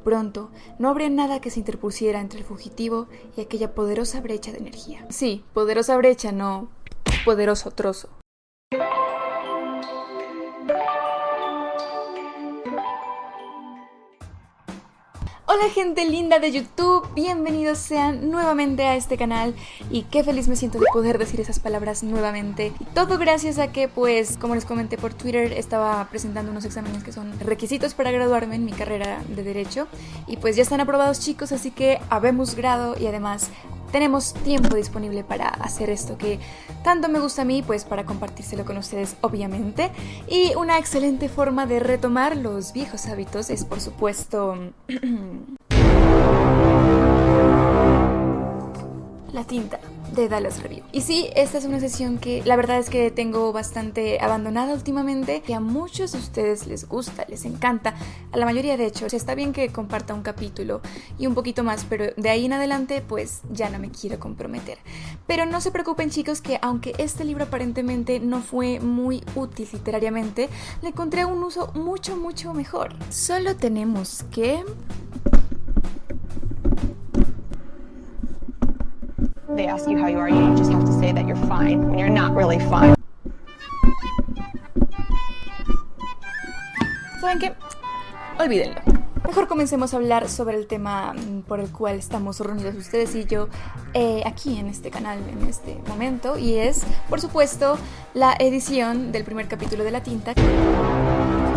Pronto, no habría nada que se interpusiera entre el fugitivo y aquella poderosa brecha de energía. Sí, poderosa brecha, no poderoso trozo. Hola gente linda de YouTube, bienvenidos sean nuevamente a este canal y qué feliz me siento de poder decir esas palabras nuevamente. Y todo gracias a que, pues, como les comenté por Twitter, estaba presentando unos exámenes que son requisitos para graduarme en mi carrera de Derecho y pues ya están aprobados, chicos, así que habemos grado y además tenemos tiempo disponible para hacer esto que tanto me gusta a mí, pues para compartírselo con ustedes obviamente. Y una excelente forma de retomar los viejos hábitos es, por supuesto, la tinta de Dallas Review. Y sí, esta es una sesión que la verdad es que tengo bastante abandonada últimamente, que a muchos de ustedes les gusta, les encanta, a la mayoría de hecho. Está bien que comparta un capítulo y un poquito más, pero de ahí en adelante pues ya no me quiero comprometer. Pero no se preocupen, chicos, que aunque este libro aparentemente no fue muy útil literariamente, le encontré un uso mucho mejor. Solo tenemos que... They ask you how you are, you just have to say that you're fine when you're not really fine. ¿Saben qué? Olvídenlo. Mejor comencemos a hablar sobre el tema por el cual estamos reunidos ustedes y yo aquí en este canal en este momento, y es, por supuesto, la edición del primer capítulo de La Tinta.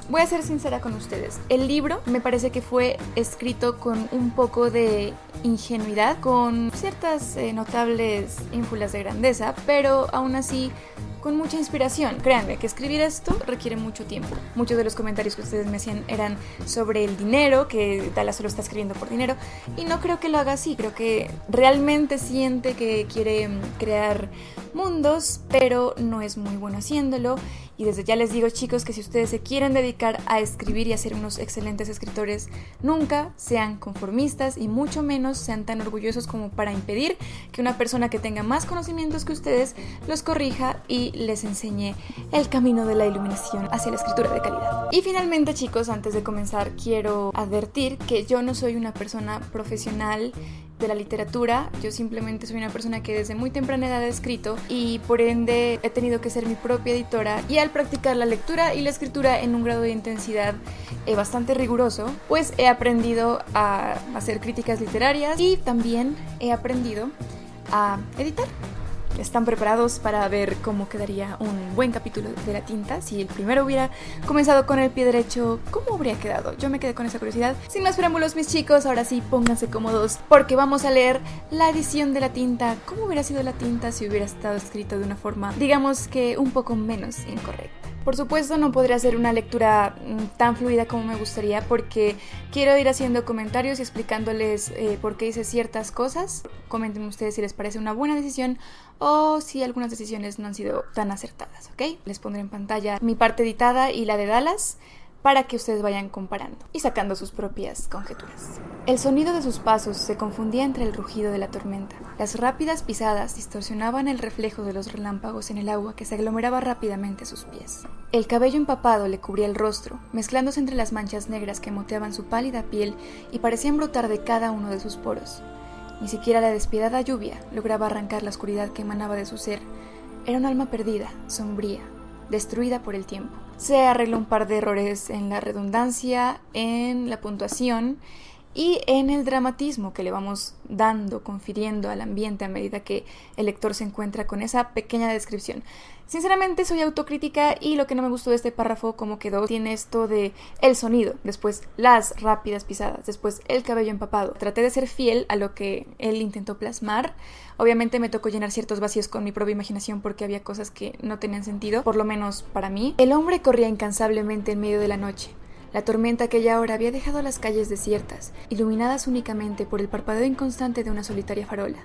Voy a ser sincera con ustedes, el libro me parece que fue escrito con un poco de ingenuidad, con ciertas notables ínfulas de grandeza, pero aún así con mucha inspiración. Créanme que escribir esto requiere mucho tiempo. Muchos de los comentarios que ustedes me hacían eran sobre el dinero, que Dallas solo está escribiendo por dinero, y no creo que lo haga así. Creo que realmente siente que quiere crear mundos, pero no es muy bueno haciéndolo. Y desde ya les digo, chicos, que si ustedes se quieren dedicar a escribir y a ser unos excelentes escritores, nunca sean conformistas y mucho menos sean tan orgullosos como para impedir que una persona que tenga más conocimientos que ustedes los corrija y les enseñe el camino de la iluminación hacia la escritura de calidad. Y finalmente, chicos, antes de comenzar, quiero advertir que yo no soy una persona profesional de la literatura. Yo simplemente soy una persona que desde muy temprana edad he escrito y por ende he tenido que ser mi propia editora, y al practicar la lectura y la escritura en un grado de intensidad bastante riguroso, pues he aprendido a hacer críticas literarias y también he aprendido a editar. ¿Están preparados para ver cómo quedaría un buen capítulo de La Tinta? Si el primero hubiera comenzado con el pie derecho, ¿cómo habría quedado? Yo me quedé con esa curiosidad. Sin más preámbulos, mis chicos, ahora sí pónganse cómodos porque vamos a leer la edición de La Tinta. ¿Cómo hubiera sido La Tinta si hubiera estado escrito de una forma, digamos que un poco menos incorrecta? Por supuesto no podría ser una lectura tan fluida como me gustaría porque quiero ir haciendo comentarios y explicándoles por qué hice ciertas cosas. Comenten ustedes si les parece una buena decisión o si algunas decisiones no han sido tan acertadas, ¿ok? Les pondré en pantalla mi parte editada y la de Dallas para que ustedes vayan comparando y sacando sus propias conjeturas. El sonido de sus pasos se confundía entre el rugido de la tormenta. Las rápidas pisadas distorsionaban el reflejo de los relámpagos en el agua que se aglomeraba rápidamente a sus pies. El cabello empapado le cubría el rostro, mezclándose entre las manchas negras que moteaban su pálida piel y parecían brotar de cada uno de sus poros. Ni siquiera la despiadada lluvia lograba arrancar la oscuridad que emanaba de su ser. Era un alma perdida, sombría, destruida por el tiempo. Se arregló un par de errores en la redundancia, en la puntuación y en el dramatismo que le vamos dando, confiriendo al ambiente a medida que el lector se encuentra con esa pequeña descripción. Sinceramente soy autocrítica y lo que no me gustó de este párrafo como quedó, tiene esto de el sonido, después las rápidas pisadas, después el cabello empapado. Traté de ser fiel a lo que él intentó plasmar. Obviamente me tocó llenar ciertos vacíos con mi propia imaginación porque había cosas que no tenían sentido, por lo menos para mí. El hombre corría incansablemente en medio de la noche. La tormenta aquella hora había dejado las calles desiertas, iluminadas únicamente por el parpadeo inconstante de una solitaria farola,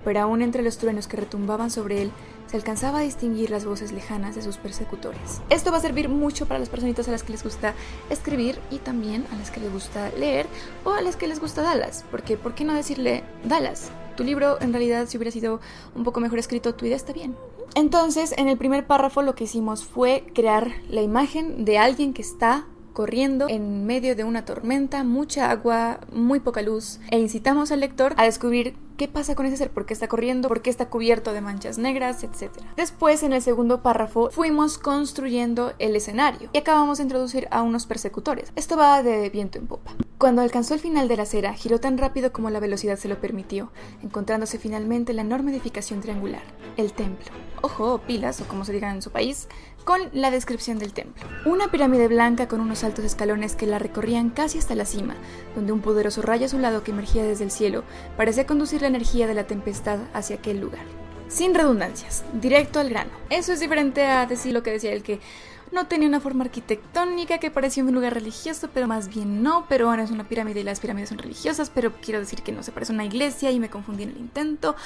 pero aún entre los truenos que retumbaban sobre él, se alcanzaba a distinguir las voces lejanas de sus persecutores. Esto va a servir mucho para las personitas a las que les gusta escribir y también a las que les gusta leer o a las que les gusta Dallas, porque ¿por qué no decirle Dallas? Tu libro, en realidad, si hubiera sido un poco mejor escrito, tu idea está bien. Entonces, en el primer párrafo lo que hicimos fue crear la imagen de alguien que está corriendo en medio de una tormenta, mucha agua, muy poca luz, e incitamos al lector a descubrir qué pasa con ese ser, por qué está corriendo, por qué está cubierto de manchas negras, etc. Después, en el segundo párrafo, fuimos construyendo el escenario y acabamos de introducir a unos persecutores. Esto va de viento en popa. Cuando alcanzó el final de la acera, giró tan rápido como la velocidad se lo permitió, encontrándose finalmente la enorme edificación triangular, el templo. Ojo, pilas, o como se diga en su país, con la descripción del templo. Una pirámide blanca con unos altos escalones que la recorrían casi hasta la cima, donde un poderoso rayo azulado que emergía desde el cielo parecía conducir la energía de la tempestad hacia aquel lugar. Sin redundancias, directo al grano. Eso es diferente a decir lo que decía el que no tenía una forma arquitectónica, que parecía un lugar religioso, pero más bien no, pero ahora es una pirámide y las pirámides son religiosas, pero quiero decir que no se parece a una iglesia y me confundí en el intento.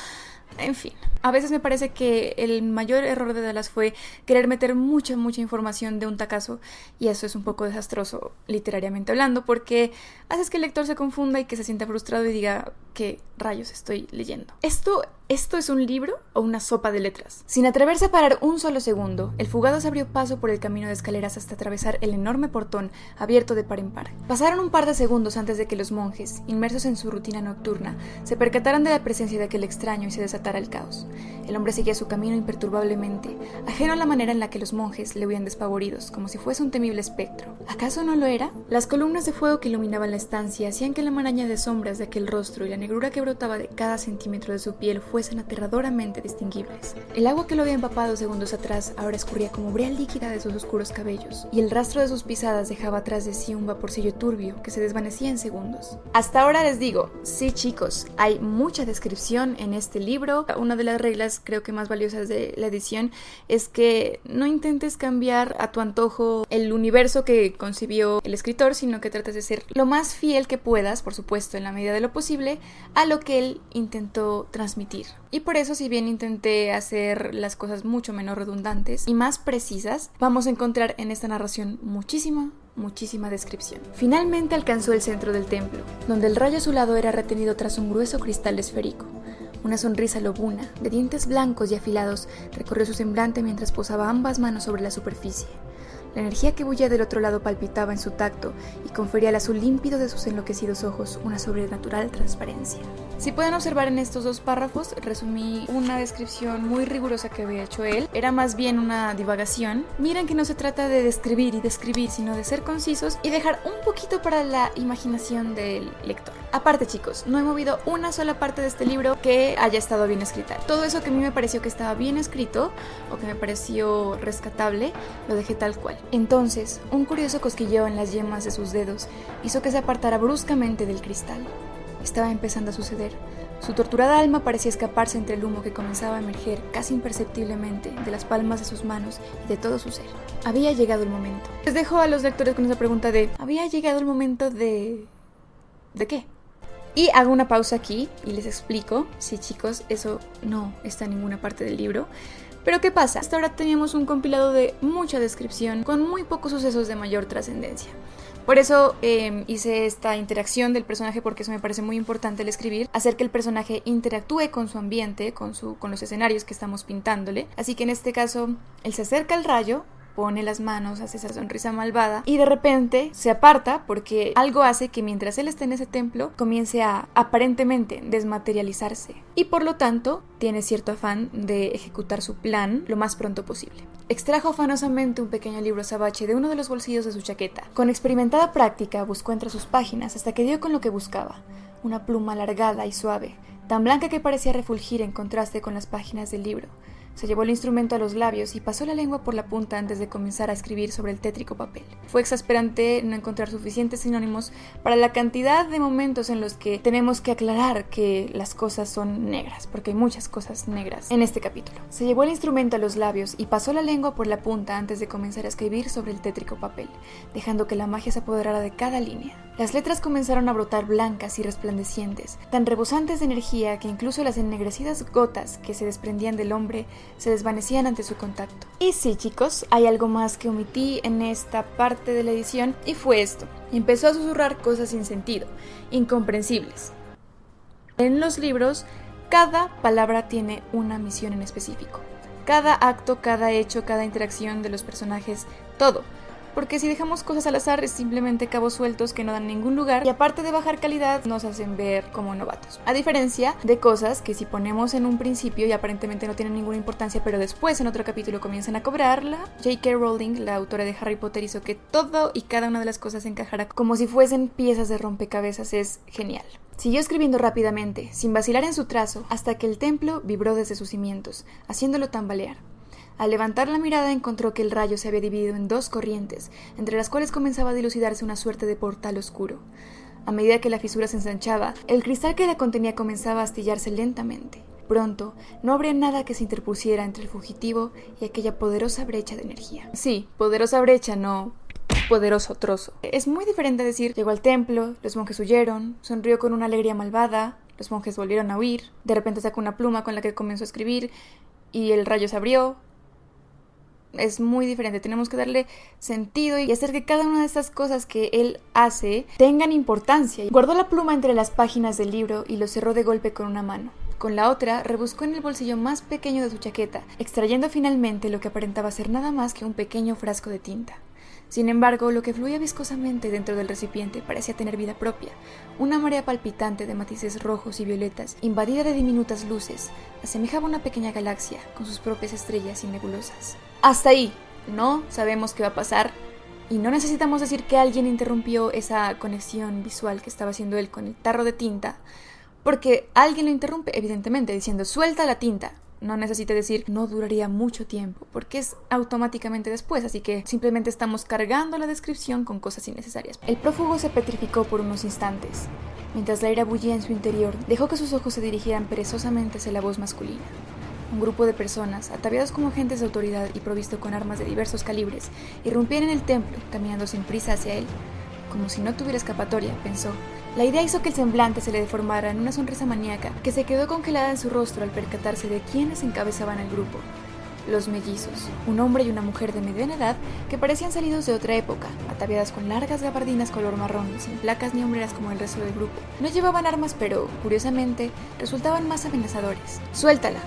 En fin, a veces me parece que el mayor error de Dallas fue querer meter mucha información de un tacazo, y eso es un poco desastroso literariamente hablando, porque haces que el lector se confunda y que se sienta frustrado y diga ¿qué rayos estoy leyendo? ¿Esto es un libro o una sopa de letras? Sin atreverse a parar un solo segundo, el fugado se abrió paso por el camino de escaleras hasta atravesar el enorme portón abierto de par en par. Pasaron un par de segundos antes de que los monjes, inmersos en su rutina nocturna, se percataran de la presencia de aquel extraño y se desatara el caos. El hombre seguía su camino imperturbablemente, ajeno a la manera en la que los monjes le huían despavoridos, como si fuese un temible espectro. ¿Acaso no lo era? Las columnas de fuego que iluminaban la estancia hacían que la maraña de sombras de aquel rostro y la negrura que brotaba de cada centímetro de su piel fuesen aterradoramente distinguibles. El agua que lo había empapado segundos atrás ahora escurría como brea líquida de sus oscuros cabellos, y el rastro de sus pisadas dejaba atrás de sí un vaporcillo turbio que se desvanecía en segundos. Hasta ahora les digo, sí chicos, hay mucha descripción en este libro. Una de las reglas creo que más valiosas de la edición es que no intentes cambiar a tu antojo el universo que concibió el escritor, sino que trates de ser lo más fiel que puedas, por supuesto en la medida de lo posible, a lo que él intentó transmitir. Y por eso, si bien intenté hacer las cosas mucho menos redundantes y más precisas, vamos a encontrar en esta narración muchísima descripción. Finalmente alcanzó el centro del templo, donde el rayo azulado era retenido tras un grueso cristal esférico. Una sonrisa lobuna, de dientes blancos y afilados, recorrió su semblante mientras posaba ambas manos sobre la superficie. La energía que bullía del otro lado palpitaba en su tacto y confería al azul límpido de sus enloquecidos ojos una sobrenatural transparencia. Si pueden observar en estos dos párrafos, resumí una descripción muy rigurosa que había hecho él. Era más bien una divagación. Miren que no se trata de describir y describir, sino de ser concisos y dejar un poquito para la imaginación del lector. Aparte chicos, no he movido una sola parte de este libro que haya estado bien escrita. Todo eso que a mí me pareció que estaba bien escrito o que me pareció rescatable, lo dejé tal cual. Entonces, un curioso cosquilleo en las yemas de sus dedos hizo que se apartara bruscamente del cristal. Estaba empezando a suceder. Su torturada alma parecía escaparse entre el humo que comenzaba a emerger casi imperceptiblemente de las palmas de sus manos y de todo su ser. Había llegado el momento. Les dejo a los lectores con esa pregunta de ¿había llegado el momento de qué? Y hago una pausa aquí y les explico. Sí chicos, eso no está en ninguna parte del libro. Pero ¿qué pasa? Hasta ahora teníamos un compilado de mucha descripción con muy pocos sucesos de mayor trascendencia. Por eso hice esta interacción del personaje, porque eso me parece muy importante al escribir, hacer que el personaje interactúe con su ambiente, con los escenarios que estamos pintándole. Así que en este caso, él se acerca al rayo, pone las manos, hace esa sonrisa malvada y de repente se aparta porque algo hace que mientras él esté en ese templo comience a aparentemente desmaterializarse y por lo tanto tiene cierto afán de ejecutar su plan lo más pronto posible. Extrajo afanosamente un pequeño libro azabache de uno de los bolsillos de su chaqueta. Con experimentada práctica buscó entre sus páginas hasta que dio con lo que buscaba, una pluma alargada y suave, tan blanca que parecía refulgir en contraste con las páginas del libro. Se llevó el instrumento a los labios y pasó la lengua por la punta antes de comenzar a escribir sobre el tétrico papel. Fue exasperante no encontrar suficientes sinónimos para la cantidad de momentos en los que tenemos que aclarar que las cosas son negras, porque hay muchas cosas negras en este capítulo. Se llevó el instrumento a los labios y pasó la lengua por la punta antes de comenzar a escribir sobre el tétrico papel, dejando que la magia se apoderara de cada línea. Las letras comenzaron a brotar blancas y resplandecientes, tan rebosantes de energía que incluso las ennegrecidas gotas que se desprendían del hombre se desvanecían ante su contacto. Y sí, chicos, hay algo más que omití en esta parte de la edición y fue esto. Empezó a susurrar cosas sin sentido, incomprensibles. En los libros, cada palabra tiene una misión en específico. Cada acto, cada hecho, cada interacción de los personajes, todo porque si dejamos cosas al azar es simplemente cabos sueltos que no dan ningún lugar y aparte de bajar calidad nos hacen ver como novatos. A diferencia de cosas que si ponemos en un principio y aparentemente no tienen ninguna importancia, pero después en otro capítulo comienzan a cobrarla, J.K. Rowling, la autora de Harry Potter, hizo que todo y cada una de las cosas encajara como si fuesen piezas de rompecabezas. Es genial. Siguió escribiendo rápidamente, sin vacilar en su trazo, hasta que el templo vibró desde sus cimientos, haciéndolo tambalear. Al levantar la mirada encontró que el rayo se había dividido en dos corrientes, entre las cuales comenzaba a dilucidarse una suerte de portal oscuro. A medida que la fisura se ensanchaba, el cristal que la contenía comenzaba a astillarse lentamente. Pronto, no habría nada que se interpusiera entre el fugitivo y aquella poderosa brecha de energía. Sí, poderosa brecha, no poderoso trozo. Es muy diferente decir, llegó al templo, los monjes huyeron, sonrió con una alegría malvada, los monjes volvieron a huir, de repente sacó una pluma con la que comenzó a escribir y el rayo se abrió. Es muy diferente, tenemos que darle sentido y hacer que cada una de estas cosas que él hace tengan importancia. Guardó la pluma entre las páginas del libro y lo cerró de golpe con una mano. Con la otra, rebuscó en el bolsillo más pequeño de su chaqueta, extrayendo finalmente lo que aparentaba ser nada más que un pequeño frasco de tinta. Sin embargo, lo que fluía viscosamente dentro del recipiente parecía tener vida propia. Una marea palpitante de matices rojos y violetas, invadida de diminutas luces, asemejaba una pequeña galaxia con sus propias estrellas y nebulosas. Hasta ahí, no sabemos qué va a pasar y no necesitamos decir que alguien interrumpió esa conexión visual que estaba haciendo él con el tarro de tinta, porque alguien lo interrumpe, evidentemente, diciendo suelta la tinta. No necesita decir no duraría mucho tiempo, porque es automáticamente después, así que simplemente estamos cargando la descripción con cosas innecesarias. El prófugo se petrificó por unos instantes. Mientras la ira bullía en su interior, dejó que sus ojos se dirigieran perezosamente hacia la voz masculina. Un grupo de personas, ataviados como agentes de autoridad y provisto con armas de diversos calibres, irrumpían en el templo, caminando sin prisa hacia él. Como si no tuviera escapatoria, pensó. La idea hizo que el semblante se le deformara en una sonrisa maníaca que se quedó congelada en su rostro al percatarse de quiénes encabezaban el grupo. Los mellizos, un hombre y una mujer de mediana edad que parecían salidos de otra época, ataviadas con largas gabardinas color marrón, sin placas ni hombreras como el resto del grupo. No llevaban armas, pero, curiosamente, resultaban más amenazadores. ¡Suéltala!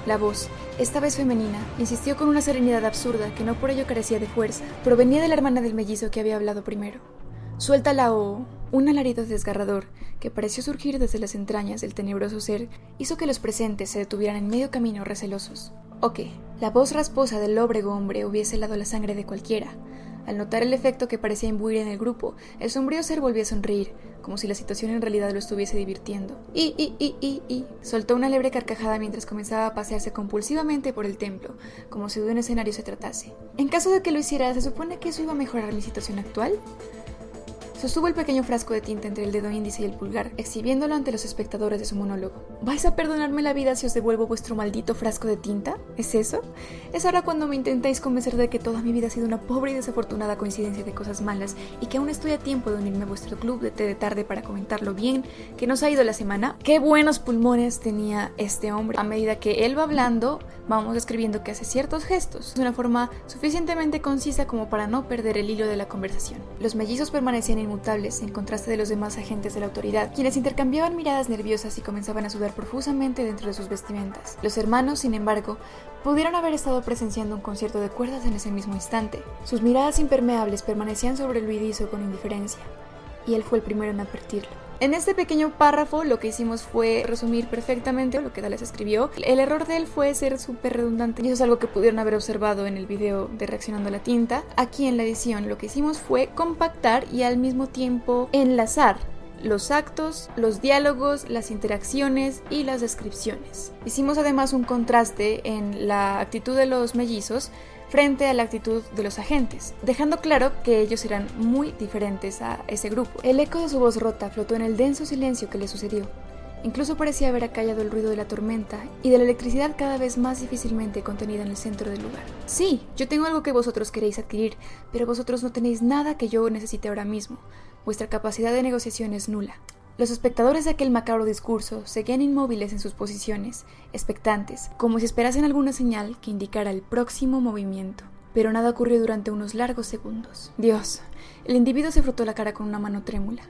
La voz, esta vez femenina, insistió con una serenidad absurda que no por ello carecía de fuerza. Provenía de la hermana del mellizo que había hablado primero. Suéltala o... Un alarido desgarrador, que pareció surgir desde las entrañas del tenebroso ser, hizo que los presentes se detuvieran en medio camino recelosos. ¿O qué? La voz rasposa del lóbrego hombre hubiese helado la sangre de cualquiera. Al notar el efecto que parecía imbuir en el grupo, el sombrío ser volvió a sonreír, como si la situación en realidad lo estuviese divirtiendo. Soltó una leve carcajada mientras comenzaba a pasearse compulsivamente por el templo, como si de un escenario se tratase. En caso de que lo hiciera, ¿se supone que eso iba a mejorar mi situación actual? Sostuvo el pequeño frasco de tinta entre el dedo índice y el pulgar, exhibiéndolo ante los espectadores de su monólogo. ¿Vais a perdonarme la vida si os devuelvo vuestro maldito frasco de tinta? ¿Es eso? ¿Es ahora cuando me intentáis convencer de que toda mi vida ha sido una pobre y desafortunada coincidencia de cosas malas y que aún estoy a tiempo de unirme a vuestro club de té de tarde para comentar lo bien que nos ha ido la semana? ¡Qué buenos pulmones tenía este hombre! A medida que él va hablando, vamos escribiendo que hace ciertos gestos, de una forma suficientemente concisa como para no perder el hilo de la conversación. Los mellizos permanecían inmutables en contraste de los demás agentes de la autoridad, quienes intercambiaban miradas nerviosas y comenzaban a sudar profusamente dentro de sus vestimentas. Los hermanos, sin embargo, pudieron haber estado presenciando un concierto de cuerdas en ese mismo instante. Sus miradas impermeables permanecían sobre el huidizo con indiferencia, y él fue el primero en advertirlo. En este pequeño párrafo lo que hicimos fue resumir perfectamente lo que Dallas escribió. El error de él fue ser súper redundante y eso es algo que pudieron haber observado en el video de Reaccionando a la Tinta. Aquí en la edición lo que hicimos fue compactar y al mismo tiempo enlazar los actos, los diálogos, las interacciones y las descripciones. Hicimos además un contraste en la actitud de los mellizos frente a la actitud de los agentes, dejando claro que ellos eran muy diferentes a ese grupo. El eco de su voz rota flotó en el denso silencio que le sucedió. Incluso parecía haber acallado el ruido de la tormenta y de la electricidad cada vez más difícilmente contenida en el centro del lugar. Sí, yo tengo algo que vosotros queréis adquirir, pero vosotros no tenéis nada que yo necesite ahora mismo. Vuestra capacidad de negociación es nula. Los espectadores de aquel macabro discurso seguían inmóviles en sus posiciones, expectantes, como si esperasen alguna señal que indicara el próximo movimiento. Pero nada ocurrió durante unos largos segundos. Dios, el individuo se frotó la cara con una mano trémula.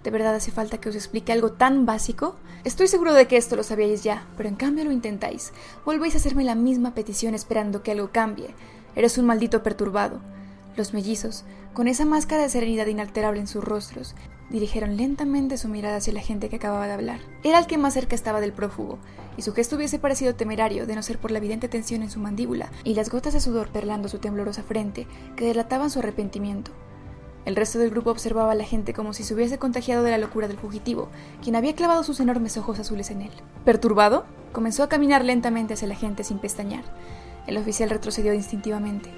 ¿De verdad hace falta que os explique algo tan básico? Estoy seguro de que esto lo sabíais ya, pero en cambio lo intentáis. Volvéis a hacerme la misma petición esperando que algo cambie. Eres un maldito perturbado. Los mellizos, con esa máscara de serenidad inalterable en sus rostros, dirigieron lentamente su mirada hacia la gente que acababa de hablar. Era el que más cerca estaba del prófugo, y su gesto hubiese parecido temerario de no ser por la evidente tensión en su mandíbula y las gotas de sudor perlando su temblorosa frente que delataban su arrepentimiento. El resto del grupo observaba a la gente como si se hubiese contagiado de la locura del fugitivo, quien había clavado sus enormes ojos azules en él. Perturbado, comenzó a caminar lentamente hacia la gente sin pestañear. El oficial retrocedió instintivamente.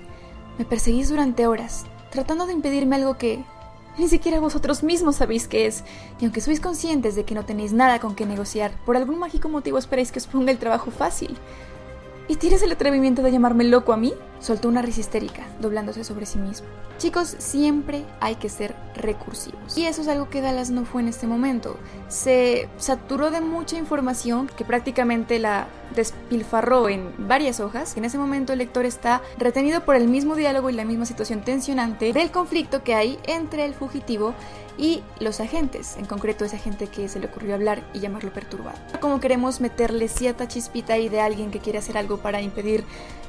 Me perseguís durante horas, tratando de impedirme algo que ni siquiera vosotros mismos sabéis qué es, y aunque sois conscientes de que no tenéis nada con qué negociar, por algún mágico motivo esperáis que os ponga el trabajo fácil. ¿Y tienes el atrevimiento de llamarme loco a mí? Soltó una risa histérica, doblándose sobre sí mismo. Chicos, siempre hay que ser recursivos. Y eso es algo que Dallas no fue en este momento. Se saturó de mucha información que prácticamente la despilfarró en varias hojas. En ese momento el lector está retenido por el mismo diálogo y la misma situación tensionante del conflicto que hay entre el fugitivo y los agentes, en concreto ese agente que se le ocurrió hablar y llamarlo perturbado. Como queremos meterle cierta chispita ahí de alguien que quiere hacer algo para impedir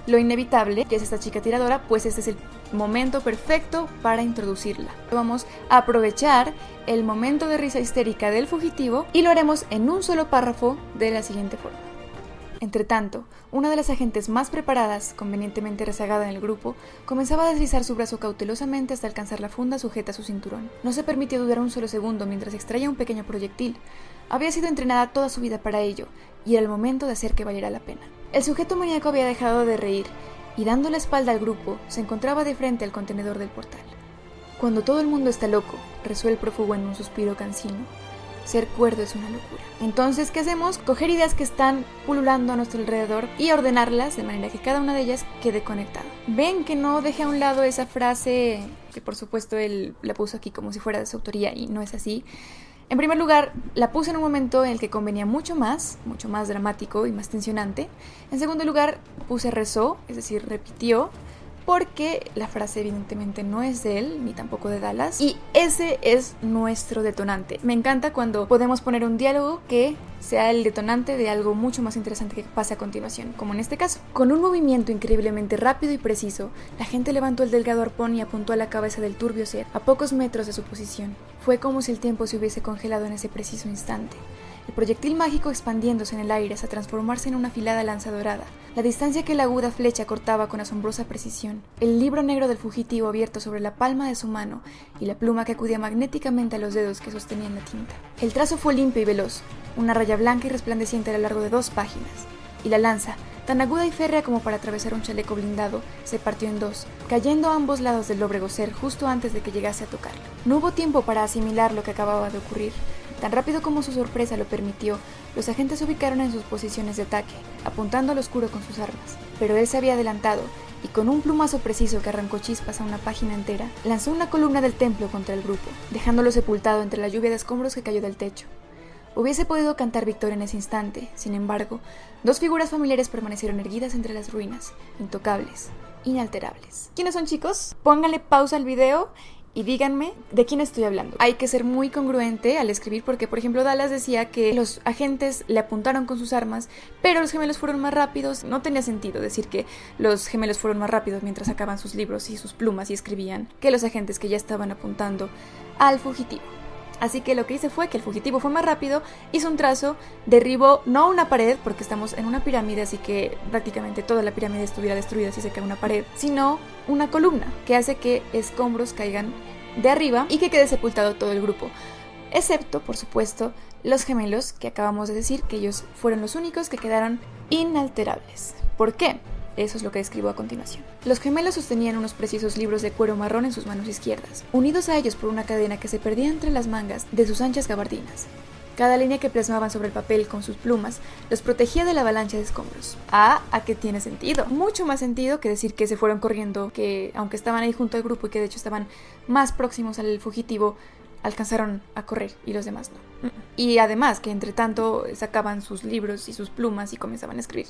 lo inevitable, que es esta chica tiradora, pues este es el momento perfecto para introducirla. Vamos a aprovechar el momento de risa histérica del fugitivo y lo haremos en un solo párrafo de la siguiente forma. Entretanto, una de las agentes más preparadas, convenientemente rezagada en el grupo, comenzaba a deslizar su brazo cautelosamente hasta alcanzar la funda sujeta a su cinturón. No se permitió dudar un solo segundo mientras extraía un pequeño proyectil. Había sido entrenada toda su vida para ello, y era el momento de hacer que valiera la pena. El sujeto maníaco había dejado de reír, y dando la espalda al grupo, se encontraba de frente al contenedor del portal. Cuando todo el mundo está loco, rezó el prófugo en un suspiro cansino. Ser cuerdo es una locura. Entonces, ¿qué hacemos? Coger ideas que están pululando a nuestro alrededor y ordenarlas de manera que cada una de ellas quede conectada. Ven que no dejé a un lado esa frase que por supuesto él la puso aquí como si fuera de su autoría y no es así. En primer lugar, la puse en un momento en el que convenía mucho más dramático y más tensionante. En segundo lugar, puse rezó, es decir, repitió, porque la frase evidentemente no es de él, ni tampoco de Dallas, y ese es nuestro detonante. Me encanta cuando podemos poner un diálogo que sea el detonante de algo mucho más interesante que pase a continuación, como en este caso. Con un movimiento increíblemente rápido y preciso, la gente levantó el delgado arpón y apuntó a la cabeza del turbio ser, a pocos metros de su posición. Fue como si el tiempo se hubiese congelado en ese preciso instante. El proyectil mágico expandiéndose en el aire hasta transformarse en una afilada lanza dorada. La distancia que la aguda flecha cortaba con asombrosa precisión. El libro negro del fugitivo abierto sobre la palma de su mano y la pluma que acudía magnéticamente a los dedos que sostenían la tinta. El trazo fue limpio y veloz, una raya blanca y resplandeciente a lo largo de 2 páginas. Y la lanza, tan aguda y férrea como para atravesar un chaleco blindado, se partió en 2, cayendo a ambos lados del lóbrego ser justo antes de que llegase a tocarlo. No hubo tiempo para asimilar lo que acababa de ocurrir. Tan rápido como su sorpresa lo permitió, los agentes se ubicaron en sus posiciones de ataque, apuntando al oscuro con sus armas. Pero él se había adelantado, y con un plumazo preciso que arrancó chispas a una página entera, lanzó una columna del templo contra el grupo, dejándolo sepultado entre la lluvia de escombros que cayó del techo. Hubiese podido cantar victoria en ese instante, sin embargo, 2 figuras familiares permanecieron erguidas entre las ruinas, intocables, inalterables. ¿Quiénes son, chicos? Pónganle pausa al video y díganme de quién estoy hablando. Hay que ser muy congruente al escribir porque, por ejemplo, Dallas decía que los agentes le apuntaron con sus armas, pero los gemelos fueron más rápidos. No tenía sentido decir que los gemelos fueron más rápidos mientras sacaban sus libros y sus plumas y escribían que los agentes que ya estaban apuntando al fugitivo. Así que lo que hice fue que el fugitivo fue más rápido, hizo un trazo, derribó no una pared, porque estamos en una pirámide, así que prácticamente toda la pirámide estuviera destruida si se cae una pared, sino una columna que hace que escombros caigan de arriba y que quede sepultado todo el grupo. Excepto, por supuesto, los gemelos, que acabamos de decir que ellos fueron los únicos que quedaron inalterables. ¿Por qué? Eso es lo que describo a continuación. Los gemelos sostenían unos preciosos libros de cuero marrón en sus manos izquierdas, unidos a ellos por una cadena que se perdía entre las mangas de sus anchas gabardinas. Cada línea que plasmaban sobre el papel con sus plumas los protegía de la avalancha de escombros. ¿A qué tiene sentido? Mucho más sentido que decir que se fueron corriendo, que aunque estaban ahí junto al grupo y que de hecho estaban más próximos al fugitivo, alcanzaron a correr y los demás no. Y además que entre tanto sacaban sus libros y sus plumas y comenzaban a escribir.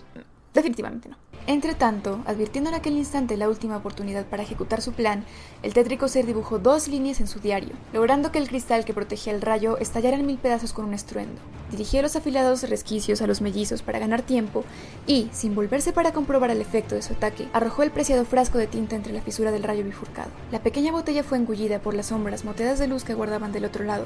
Definitivamente no. Entre tanto, advirtiendo en aquel instante la última oportunidad para ejecutar su plan, el tétrico ser dibujó 2 líneas en su diario, logrando que el cristal que protegía el rayo estallara en 1000 pedazos con un estruendo. Dirigió los afilados resquicios a los mellizos para ganar tiempo y, sin volverse para comprobar el efecto de su ataque, arrojó el preciado frasco de tinta entre la fisura del rayo bifurcado. La pequeña botella fue engullida por las sombras moteadas de luz que guardaban del otro lado,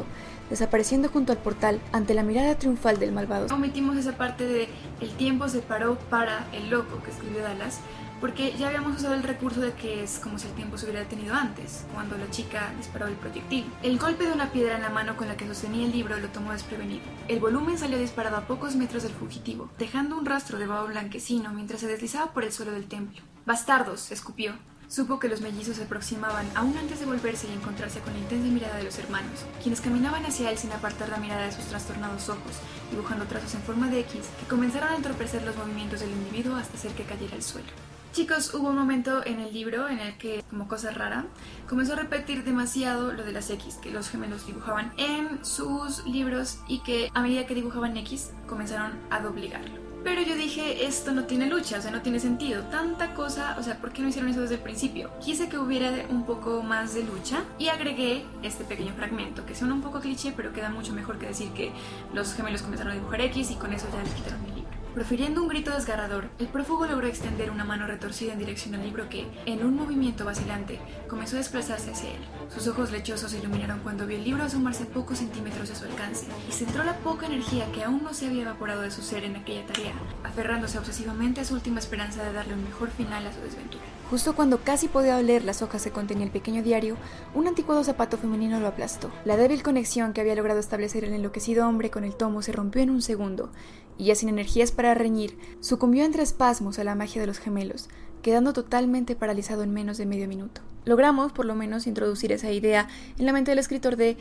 desapareciendo junto al portal ante la mirada triunfal del malvado. Omitimos esa parte de el tiempo se paró para el loco que escribió Dallas, porque ya habíamos usado el recurso de que es como si el tiempo se hubiera detenido antes, cuando la chica disparó el proyectil. El golpe de una piedra en la mano con la que sostenía el libro lo tomó desprevenido. El volumen salió disparado a pocos metros del fugitivo, dejando un rastro de vaho blanquecino mientras se deslizaba por el suelo del templo. ¡Bastardos!, escupió. Supo que los mellizos se aproximaban aún antes de volverse y encontrarse con la intensa mirada de los hermanos, quienes caminaban hacia él sin apartar la mirada de sus trastornados ojos, dibujando trazos en forma de X que comenzaron a entorpecer los movimientos del individuo hasta hacer que cayera al suelo. Chicos, hubo un momento en el libro en el que, como cosa rara, comenzó a repetir demasiado lo de las X que los gemelos dibujaban en sus libros y que a medida que dibujaban X comenzaron a doblegarlo. Pero yo dije, esto no tiene lucha, o sea, no tiene sentido, tanta cosa, o sea, ¿por qué no hicieron eso desde el principio? Quise que hubiera un poco más de lucha y agregué este pequeño fragmento, que suena un poco cliché, pero queda mucho mejor que decir que los gemelos comenzaron a dibujar X y con eso ya les quitaron el libro. Profiriendo un grito desgarrador, el prófugo logró extender una mano retorcida en dirección al libro que, en un movimiento vacilante, comenzó a desplazarse hacia él. Sus ojos lechosos se iluminaron cuando vio el libro asomarse a pocos centímetros de su alcance y centró la poca energía que aún no se había evaporado de su ser en aquella tarea, aferrándose obsesivamente a su última esperanza de darle un mejor final a su desventura. Justo cuando casi podía oler las hojas que contenía el pequeño diario, un anticuado zapato femenino lo aplastó. La débil conexión que había logrado establecer el enloquecido hombre con el tomo se rompió en un segundo, y ya sin energías para reñir, sucumbió entre espasmos a la magia de los gemelos, quedando totalmente paralizado en menos de medio minuto. Logramos, por lo menos, introducir esa idea en la mente del escritor de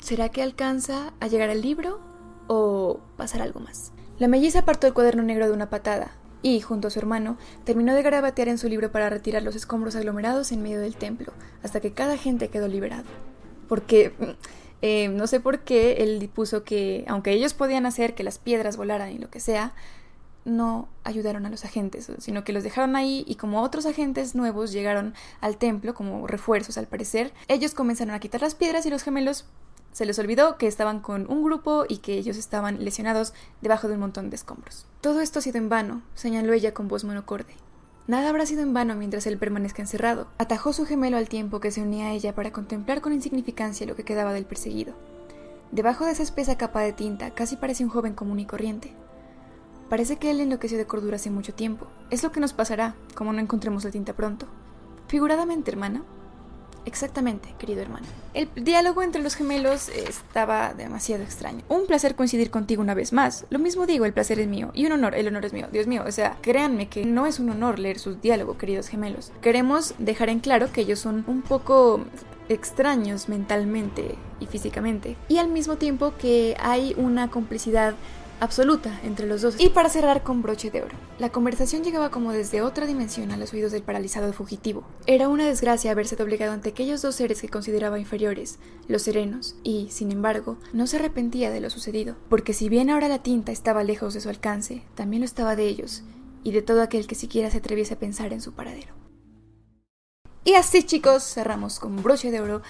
¿será que alcanza a llegar al libro? ¿O pasará algo más? La melliza apartó el cuaderno negro de una patada, y, junto a su hermano, terminó de garabatear en su libro para retirar los escombros aglomerados en medio del templo, hasta que cada agente quedó liberado. Porque, no sé por qué, él puso que, aunque ellos podían hacer que las piedras volaran y lo que sea, no ayudaron a los agentes, sino que los dejaron ahí y como otros agentes nuevos llegaron al templo como refuerzos al parecer, ellos comenzaron a quitar las piedras y los gemelos se les olvidó que estaban con un grupo y que ellos estaban lesionados debajo de un montón de escombros. Todo esto ha sido en vano, señaló ella con voz monocorde. Nada habrá sido en vano mientras él permanezca encerrado. Atajó su gemelo al tiempo que se unía a ella para contemplar con insignificancia lo que quedaba del perseguido. Debajo de esa espesa capa de tinta casi parece un joven común y corriente. Parece que él enloqueció de cordura hace mucho tiempo. Es lo que nos pasará, como no encontremos la tinta pronto. Figuradamente, hermana. Exactamente, querido hermano. El diálogo entre los gemelos estaba demasiado extraño. Un placer coincidir contigo una vez más. Lo mismo digo, el placer es mío. Y un honor, el honor es mío. Dios mío, o sea, créanme que no es un honor leer sus diálogos, queridos gemelos. Queremos dejar en claro que ellos son un poco extraños mentalmente y físicamente. Y al mismo tiempo que hay una complicidad absoluta entre los dos. Y para cerrar con broche de oro, la conversación llegaba como desde otra dimensión a los oídos del paralizado fugitivo. Era una desgracia haberse doblegado ante aquellos dos seres que consideraba inferiores, los serenos, y, sin embargo, no se arrepentía de lo sucedido, porque si bien ahora la tinta estaba lejos de su alcance, también lo estaba de ellos, y de todo aquel que siquiera se atreviese a pensar en su paradero. Y así, chicos, cerramos con broche de oro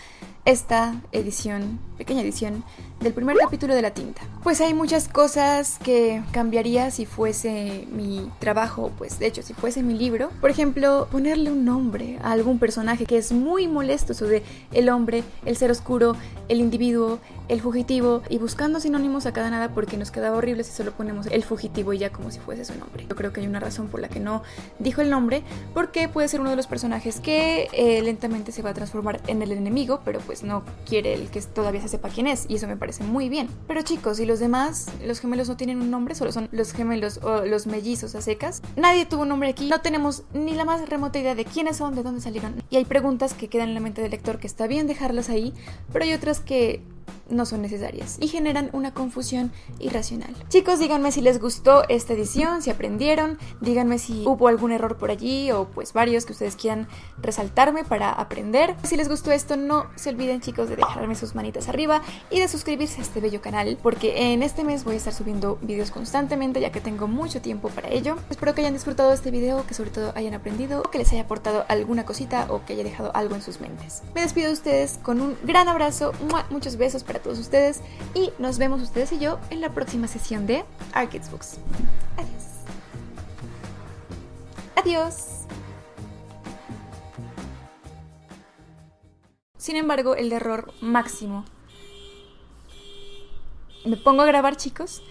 esta edición, pequeña edición, del primer capítulo de La Tinta. Pues hay muchas cosas que cambiaría si fuese mi trabajo, pues de hecho, si fuese mi libro. Por ejemplo, ponerle un nombre a algún personaje, que es muy molesto eso de el hombre, el ser oscuro, el individuo, el fugitivo, y buscando sinónimos a cada nada porque nos quedaba horrible si solo ponemos el fugitivo y ya como si fuese su nombre. Yo creo que hay una razón por la que no dijo el nombre, porque puede ser uno de los personajes que lentamente se va a transformar en el enemigo, pero pues no quiere el que todavía se sepa quién es, y eso me parece muy bien. Pero chicos, ¿y los demás? ¿Los gemelos no tienen un nombre? ¿Solo son los gemelos o los mellizos a secas? Nadie tuvo un nombre aquí, no tenemos ni la más remota idea de quiénes son, de dónde salieron, y hay preguntas que quedan en la mente del lector que está bien dejarlas ahí, pero hay otras que no son necesarias y generan una confusión irracional. Chicos, díganme si les gustó esta edición, si aprendieron, díganme si hubo algún error por allí o pues varios que ustedes quieran resaltarme para aprender. Si les gustó esto, no se olviden, chicos, de dejarme sus manitas arriba y de suscribirse a este bello canal, porque en este mes voy a estar subiendo videos constantemente, ya que tengo mucho tiempo para ello. Espero que hayan disfrutado de este video, que sobre todo hayan aprendido, que les haya aportado alguna cosita o que haya dejado algo en sus mentes. Me despido de ustedes con un gran abrazo, muchos besos para todos ustedes y nos vemos ustedes y yo en la próxima sesión de Arkids Books. Adiós. Adiós. Sin embargo, el error máximo. Me pongo a grabar, chicos,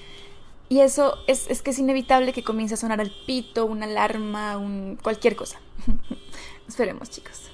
y eso es que es inevitable que comience a sonar el pito, una alarma, cualquier cosa. Esperemos, chicos.